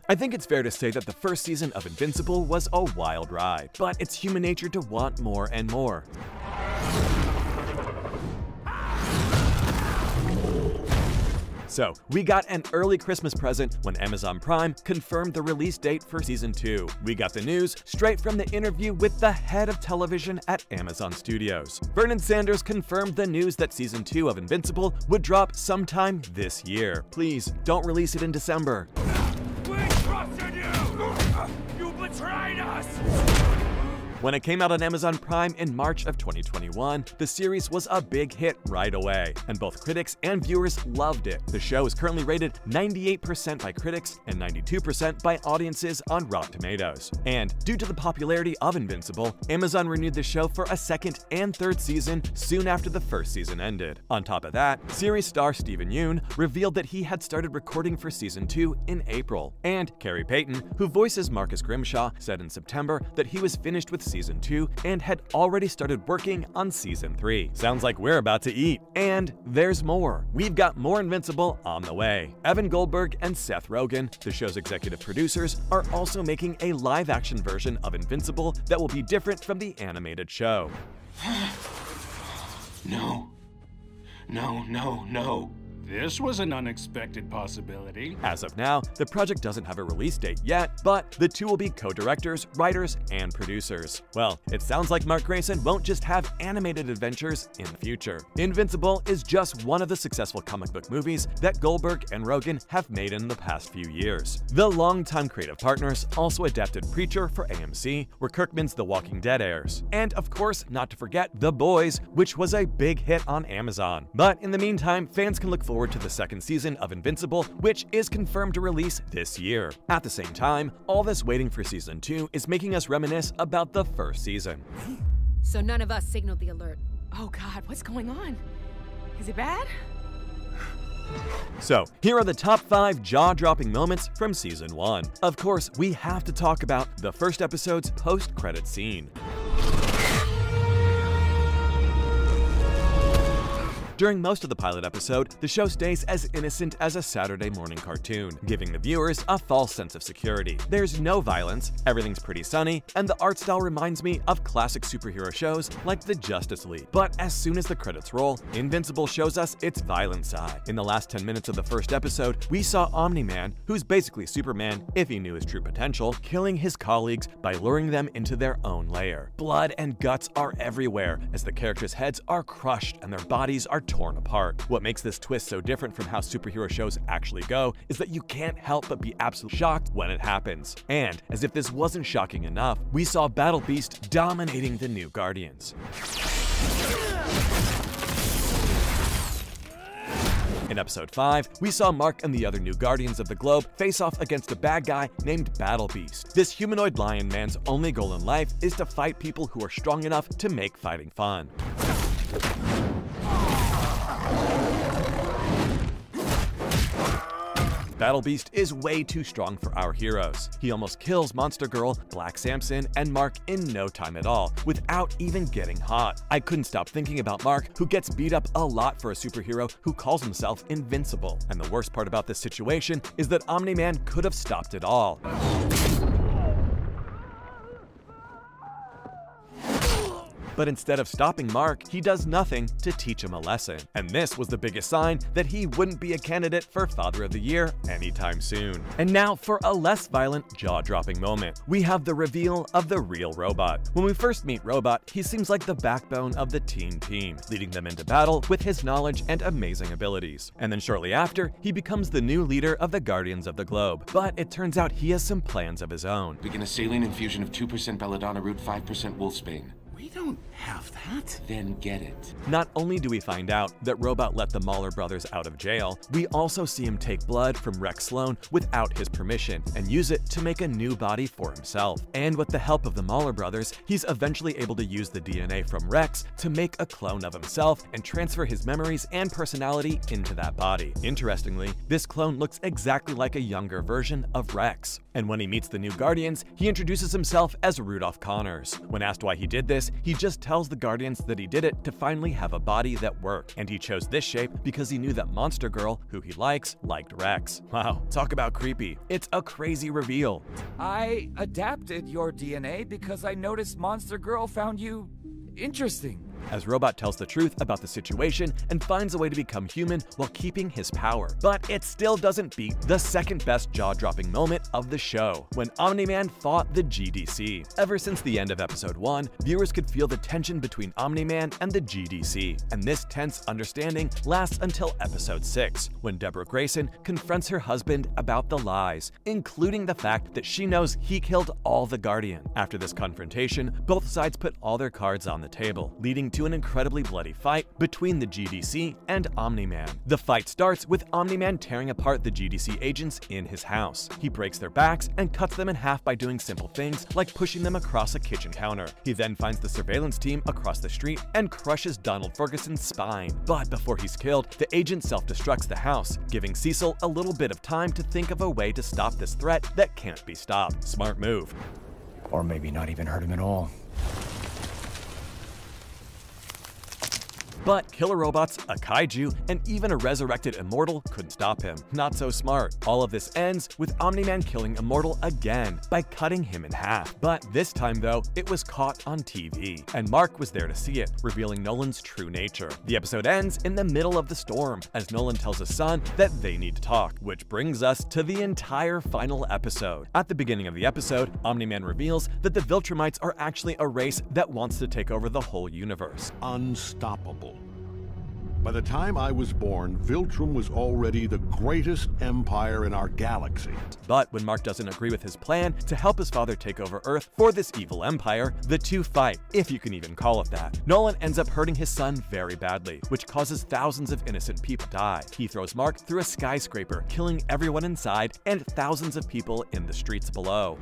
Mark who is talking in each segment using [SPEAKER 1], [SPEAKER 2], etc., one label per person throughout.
[SPEAKER 1] I think it's fair to say that the first season of Invincible was a wild ride, but it's human nature to want more and more. So, we got an early Christmas present when Amazon Prime confirmed the release date for Season 2. We got the news straight from the interview with the head of television at Amazon Studios. Vernon Sanders confirmed the news that Season 2 of Invincible would drop sometime this year. Please, don't release it in December.
[SPEAKER 2] We trusted you! You betrayed us!
[SPEAKER 1] When it came out on Amazon Prime in March of 2021, the series was a big hit right away, and both critics and viewers loved it. The show is currently rated 98% by critics and 92% by audiences on Rotten Tomatoes. And due to the popularity of Invincible, Amazon renewed the show for a second and third season soon after the first season ended. On top of that, series star Steven Yeun revealed that he had started recording for Season 2 in April. And Carrie Payton, who voices Marcus Grimshaw, said in September that he was finished with Season 2 and had already started working on Season 3. Sounds like we're about to eat. And there's more. We've got more Invincible on the way. Evan Goldberg and Seth Rogen, the show's executive producers, are also making a live-action version of Invincible that will be different from the animated show.
[SPEAKER 2] No. No, no, no.
[SPEAKER 3] This was an unexpected possibility.
[SPEAKER 1] As of now, the project doesn't have a release date yet, but the two will be co-directors, writers, and producers. Well, it sounds like Mark Grayson won't just have animated adventures in the future. Invincible is just one of the successful comic book movies that Goldberg and Rogen have made in the past few years. The longtime creative partners also adapted Preacher for AMC, where Kirkman's The Walking Dead airs. And of course, not to forget The Boys, which was a big hit on Amazon. But in the meantime, fans can look forward to the second season of Invincible, which is confirmed to release this year. At the same time, all this waiting for Season 2 is making us reminisce about the first season.
[SPEAKER 4] So none of us signaled the alert.
[SPEAKER 5] Oh God, what's going on? Is it bad?
[SPEAKER 1] So, here are the top 5 jaw-dropping moments from Season 1. Of course, we have to talk about the first episode's post-credit scene. During most of the pilot episode, the show stays as innocent as a Saturday morning cartoon, giving the viewers a false sense of security. There's no violence, everything's pretty sunny, and the art style reminds me of classic superhero shows like the Justice League. But as soon as the credits roll, Invincible shows us its violent side. In the last 10 minutes of the first episode, we saw Omni-Man, who's basically Superman if he knew his true potential, killing his colleagues by luring them into their own lair. Blood and guts are everywhere as the characters' heads are crushed and their bodies are torn apart. What makes this twist so different from how superhero shows actually go is that you can't help but be absolutely shocked when it happens. And as if this wasn't shocking enough, we saw Battle Beast dominating the New Guardians. In Episode 5, we saw Mark and the other New Guardians of the Globe face off against a bad guy named Battle Beast. This humanoid lion man's only goal in life is to fight people who are strong enough to make fighting fun. Battle Beast is way too strong for our heroes. He almost kills Monster Girl, Black Samson, and Mark in no time at all, without even getting hot. I couldn't stop thinking about Mark, who gets beat up a lot for a superhero who calls himself invincible. And the worst part about this situation is that Omni-Man could have stopped it all. But instead of stopping Mark, he does nothing to teach him a lesson. And this was the biggest sign that he wouldn't be a candidate for Father of the Year anytime soon. And now for a less violent, jaw-dropping moment. We have the reveal of the real Robot. When we first meet Robot, he seems like the backbone of the teen team, leading them into battle with his knowledge and amazing abilities. And then shortly after, he becomes the new leader of the Guardians of the Globe. But it turns out he has some plans of his own.
[SPEAKER 2] Begin a saline infusion of 2% belladonna root, 5% wolfsbane.
[SPEAKER 3] We don't have that.
[SPEAKER 2] Then get it.
[SPEAKER 1] Not only do we find out that Robot let the Mauler brothers out of jail, we also see him take blood from Rex Sloan without his permission and use it to make a new body for himself. And with the help of the Mauler brothers, he's eventually able to use the DNA from Rex to make a clone of himself and transfer his memories and personality into that body. Interestingly, this clone looks exactly like a younger version of Rex. And when he meets the New Guardians, he introduces himself as Rudolph Connors. When asked why he did this, this, he just tells the Guardians that he did it to finally have a body that worked, and he chose this shape because he knew that Monster Girl, who he liked Rex. Wow, talk about creepy. It's a crazy reveal.
[SPEAKER 2] I adapted your DNA because I noticed Monster Girl found you interesting.
[SPEAKER 1] As Robot tells the truth about the situation and finds a way to become human while keeping his power. But it still doesn't beat the second best jaw-dropping moment of the show, when Omni-Man fought the GDC. Ever since the end of episode 1, viewers could feel the tension between Omni-Man and the GDC, and this tense understanding lasts until episode 6, when Deborah Grayson confronts her husband about the lies, including the fact that she knows he killed all the Guardian. After this confrontation, both sides put all their cards on the table, leading to an incredibly bloody fight between the GDC and Omni-Man. The fight starts with Omni-Man tearing apart the GDC agents in his house. He breaks their backs and cuts them in half by doing simple things like pushing them across a kitchen counter. He then finds the surveillance team across the street and crushes Donald Ferguson's spine. But before he's killed, the agent self-destructs the house, giving Cecil a little bit of time to think of a way to stop this threat that can't be stopped. Smart move.
[SPEAKER 6] Or maybe not even hurt him at all.
[SPEAKER 1] But killer robots, a kaiju, and even a resurrected Immortal couldn't stop him. Not so smart. All of this ends with Omni-Man killing Immortal again by cutting him in half. But this time though, it was caught on TV, and Mark was there to see it, revealing Nolan's true nature. The episode ends in the middle of the storm, as Nolan tells his son that they need to talk, which brings us to the entire final episode. At the beginning of the episode, Omni-Man reveals that the Viltrumites are actually a race that wants to take over the whole universe.
[SPEAKER 7] Unstoppable. By the time I was born, Viltrum was already the greatest empire in our galaxy.
[SPEAKER 1] But when Mark doesn't agree with his plan to help his father take over Earth for this evil empire, the two fight, if you can even call it that. Nolan ends up hurting his son very badly, which causes thousands of innocent people to die. He throws Mark through a skyscraper, killing everyone inside and thousands of people in the streets below.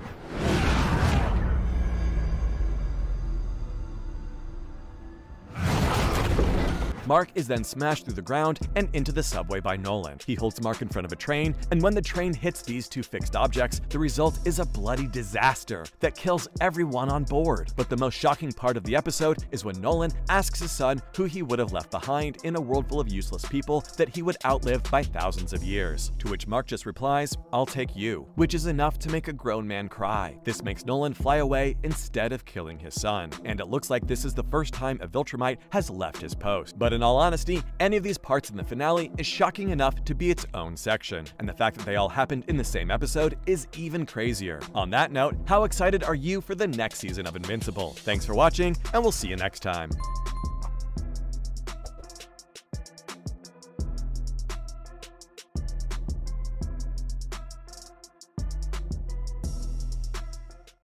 [SPEAKER 1] Mark is then smashed through the ground and into the subway by Nolan. He holds Mark in front of a train, and when the train hits these two fixed objects, the result is a bloody disaster that kills everyone on board. But the most shocking part of the episode is when Nolan asks his son who he would have left behind in a world full of useless people that he would outlive by thousands of years. To which Mark just replies, "I'll take you," which is enough to make a grown man cry. This makes Nolan fly away instead of killing his son, and it looks like this is the first time a Viltrumite has left his post. But in all honesty, any of these parts in the finale is shocking enough to be its own section, and the fact that they all happened in the same episode is even crazier. On that note, how excited are you for the next season of Invincible? Thanks for watching, and we'll see you next time.